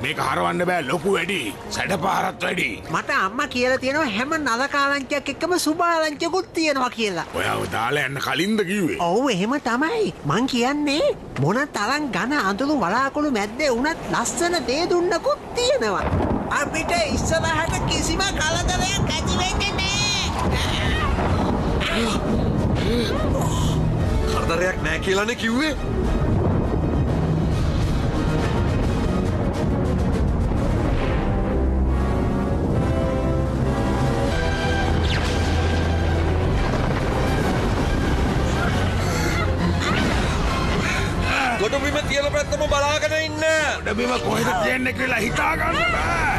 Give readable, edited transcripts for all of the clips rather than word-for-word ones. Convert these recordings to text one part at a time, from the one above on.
මේක හරවන්න බෑ ලොකු වැඩි. සැඩපාරත් වැඩි. මට අම්මා කියලා තියෙනවා හැම නරකාලංචයක් එක්කම සුභාලංචකුත් තියෙනවා කියලා. ඔයාව දාලා යන්න කලින්ද කිව්වේ? ඔව් එහෙම තමයි. මං කියන්නේ මොන තරම් ඝන අඳුරු වලාකුළු මැද්දේ වුණත් ලස්සන දේ දුන්නකුත් තියෙනවා. අපිට ඉස්සරහට කිසිම කලදරයක් ඇති වෙන්නේ නෑ. කරදරයක් නෑ කියලානේ කිව්වේ. ගොඩබිම තියෙන පැත්තම බලාගෙන ඉන්න. ගොඩබිම කොහෙද තියෙන්නේ කියලා හිතා ගන්න බෑ.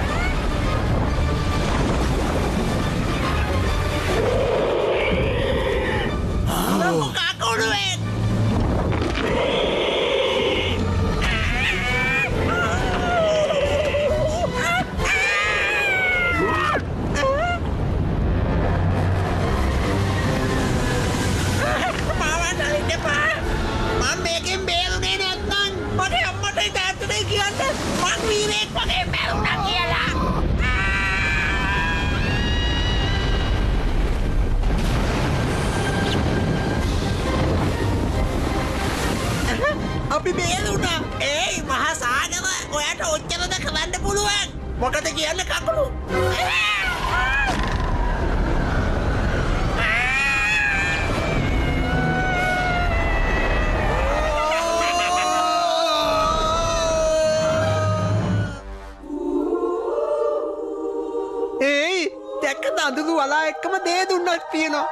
අපි බේරුණා. ඒයි මහා සාගර ඔයාට ඔච්චරද කරන්න පුළුවන්. මොකද කියන්නේ කකුළු? ඒයි දැක්කද අඳුරු වලා එක්කම දේ දුන්නක් තියෙනවා.